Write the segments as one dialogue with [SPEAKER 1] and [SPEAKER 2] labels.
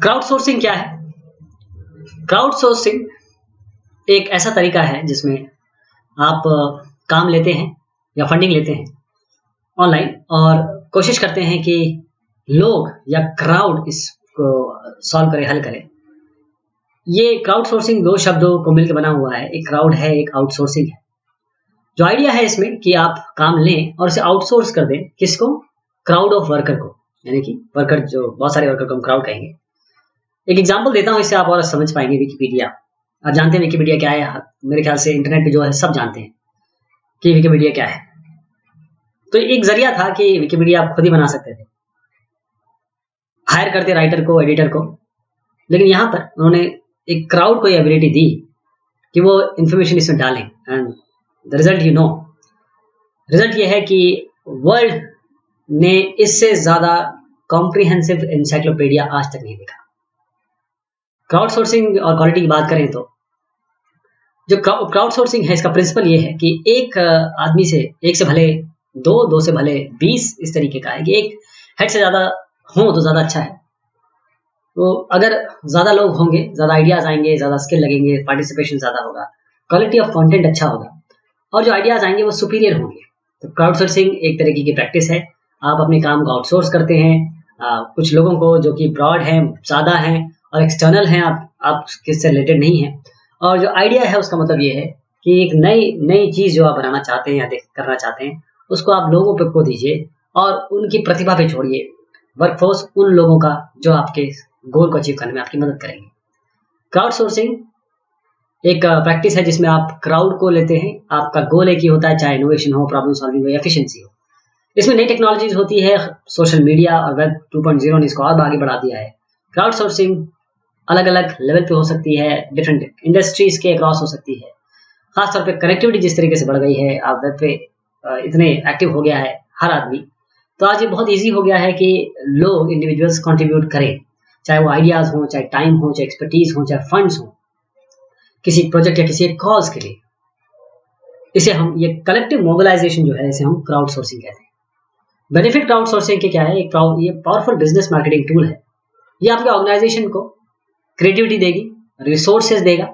[SPEAKER 1] Crowdsourcing क्या है? Crowdsourcing एक ऐसा तरीका है जिसमें आप काम लेते हैं या फंडिंग लेते हैं ऑनलाइन और कोशिश करते हैं कि लोग या क्राउड इसको सॉल्व करे, हल करे। ये क्राउडसोर्सिंग दो शब्दों को मिलकर बना हुआ है, एक क्राउड है, एक आउटसोर्सिंग है। जो आइडिया है इसमें कि आप काम लें और उसे आउटसोर्स कर दें, किसको? क्राउड ऑफ वर्कर को, यानी कि वर्कर, जो बहुत सारे वर्कर को हम क्राउड कहेंगे। एक एग्जांपल देता हूं, इससे आप और समझ पाएंगे। विकिपीडिया, आप जानते हैं विकिपीडिया क्या है? मेरे ख्याल से इंटरनेट पे जो है सब जानते हैं कि विकिपीडिया क्या है। तो एक जरिया था कि विकिपीडिया आप खुद ही बना सकते थे, हायर करते राइटर को, एडिटर को। लेकिन यहाँ पर उन्होंने एक क्राउड को ये एबिलिटी दी कि वो इंफॉर्मेशन इसमें डालें, एंड द रिजल्ट रिजल्ट ये है कि वर्ल्ड ने इससे ज्यादा कॉम्प्रिहेंसिव एनसाइक्लोपीडिया आज तक नहीं देखा। क्राउडसोर्सिंग और क्वालिटी की बात करें तो जो क्राउडसोर्सिंग है, इसका प्रिंसिपल ये है कि एक आदमी से, एक से भले दो से भले 20, इस तरीके का है कि एक हेड से ज्यादा हो तो ज्यादा अच्छा है। तो अगर ज्यादा लोग होंगे, ज्यादा आइडियाज आएंगे, ज्यादा स्किल लगेंगे, पार्टिसिपेशन ज्यादा होगा, क्वालिटी ऑफ कंटेंट अच्छा होगा और जो आइडियाज आएंगे वो सुपीरियर होंगे। तो क्राउडसोर्सिंग एक तरीके की प्रैक्टिस है। आप अपने काम को आउटसोर्स करते हैं कुछ लोगों को जो कि ब्रॉड हैं, ज्यादा हैं और एक्सटर्नल हैं, आप किससे रिलेटेड नहीं हैं। और जो आइडिया है उसका मतलब ये है कि एक नई चीज जो आप बनाना चाहते हैं या करना चाहते हैं, उसको आप लोगों पे को दीजिए और उनकी प्रतिभा पे छोड़िए वर्कफोर्स उन लोगों का जो आपके गोल को अचीव करने में आपकी मदद करेंगे। क्राउडसोर्सिंग एक प्रैक्टिस है जिसमें आप क्राउड को लेते हैं। आपका गोल एक ही होता है, चाहे इनोवेशन हो, प्रॉब्लम सॉल्विंग हो या एफिशिएंसी हो। इसमें नई टेक्नोलॉजीज होती है, सोशल मीडिया और वेब 2.0 ने इसको और आगे बढ़ा दिया है। क्राउडसोर्सिंग अलग अलग लेवल पे हो सकती है, डिफरेंट इंडस्ट्रीज के अक्रॉस हो सकती है। खासतौर पे कनेक्टिविटी जिस तरीके से बढ़ गई है, आप वेब पे इतने एक्टिव हो गया है हर आदमी, तो आज ये बहुत ईजी हो गया है कि लोग, इंडिविजुअल्स कंट्रीब्यूट करें, चाहे वो आइडियाज हो, चाहे टाइम हो, चाहे एक्सपर्टीज हो, चाहे फंड्स हो, किसी प्रोजेक्ट या किसी एक कॉज के लिए। इसे हम, ये कलेक्टिव मोबिलाइजेशन जो है, इसे हम क्राउड सोर्सिंग कहते हैं। बेनिफिट क्राउड सोर्सिंग के क्या है? ये पावरफुल बिजनेस मार्केटिंग टूल है। ये आपके ऑर्गेनाइजेशन को क्रिएटिविटी देगी, रिसोर्सेज देगा,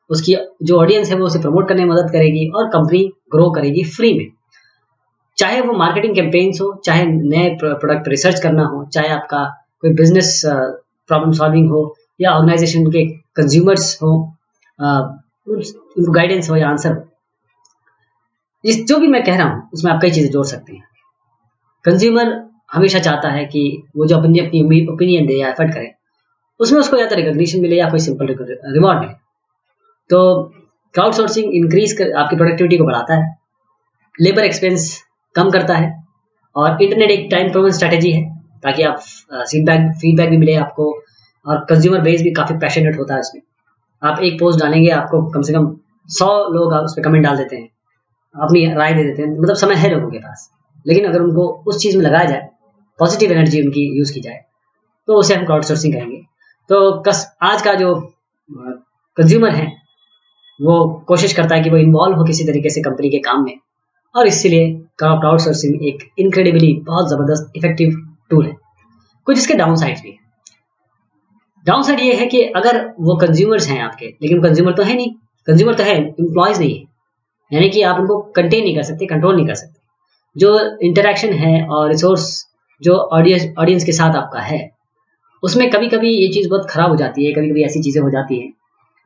[SPEAKER 1] उसकी जो ऑडियंस है वो उसे प्रमोट करने में मदद करेगी और कंपनी ग्रो करेगी फ्री में। चाहे वो मार्केटिंग कैंपेन्स हो, चाहे नए प्रोडक्ट रिसर्च करना हो, चाहे आपका कोई बिजनेस प्रॉब्लम सॉल्विंग हो या ऑर्गेनाइजेशन के कंज्यूमर्स हो, उनको गाइडेंस हो या आंसर हो। इस जो भी मैं कह रहा हूँ उसमें आप कई चीजें जोड़ सकते हैं। कंज्यूमर हमेशा चाहता है कि वो जो अपनी ओपिनियन दे या एफर्ट करे, उसमें उसको या तो रिकॉग्निशन मिले या कोई सिंपल रिवॉर्ड मिले। तो क्राउड सोर्सिंग आपकी प्रोडक्टिविटी को बढ़ाता है, लेबर एक्सपेंस कम करता है और इंटरनेट एक टाइम प्रोवन स्ट्रेटेजी है ताकि आप फीडबैक भी मिले आपको, और कंज्यूमर बेस भी काफी पैशनेट होता है इसमें। आप एक पोस्ट डालेंगे, आपको कम से कम 100 लोग उस पर कमेंट डाल देते हैं, अपनी राय दे देते हैं, मतलब समय है लोगों के पास। लेकिन अगर उनको उस चीज में लगाया जाए, पॉजिटिव एनर्जी उनकी यूज की जाए, तो उसे हम क्राउड सोर्सिंग कहेंगे। तो आज का जो कंज्यूमर है वो कोशिश करता है कि वो इन्वॉल्व हो किसी तरीके से कंपनी के काम में, और इसीलिए क्राउड सोर्सिंग एक इनक्रेडिबली बहुत जबरदस्त इफेक्टिव टूल है। कुछ इसके डाउन साइड भी है। डाउन साइड ये है कि अगर वो कंज्यूमर्स हैं आपके, लेकिन कंज्यूमर तो है नहीं, कंज्यूमर तो है, एम्प्लॉयज नहीं है, यानी कि आप उनको कंटेन नहीं कर सकते, कंट्रोल नहीं कर सकते। जो इंटरेक्शन है और रिसोर्स जो ऑडियंस के साथ आपका है, उसमें कभी कभी ये चीज़ बहुत खराब हो जाती है। कभी कभी ऐसी चीज़ें हो जाती हैं,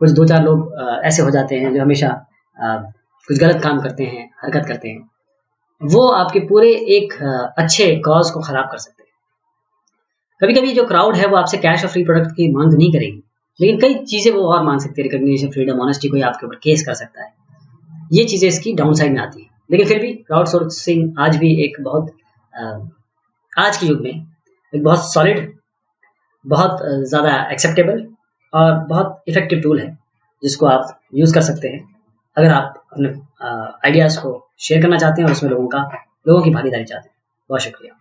[SPEAKER 1] कुछ 2-4 लोग ऐसे हो जाते हैं जो हमेशा कुछ गलत काम करते हैं, हरकत करते हैं, वो आपके पूरे एक अच्छे कॉज को खराब कर सकते हैं। कभी कभी जो क्राउड है वो आपसे कैश और फ्री प्रोडक्ट की मांग नहीं करेगी, लेकिन कई चीज़ें वो और मांग सकती है, रिकॉग्निशन, फ्रीडम, ऑनेस्टी, कोई आपके ऊपर केस कर सकता है। ये चीज़ें इसकी डाउन साइड में आती है। लेकिन फिर भी क्राउड सोर्सिंग आज भी एक बहुत आज के युग में एक बहुत सॉलिड, बहुत ज़्यादा एक्सेप्टेबल और बहुत इफेक्टिव टूल है, जिसको आप यूज़ कर सकते हैं अगर आप अपने आइडियाज़ को शेयर करना चाहते हैं और उसमें लोगों की भागीदारी चाहते हैं। बहुत शुक्रिया।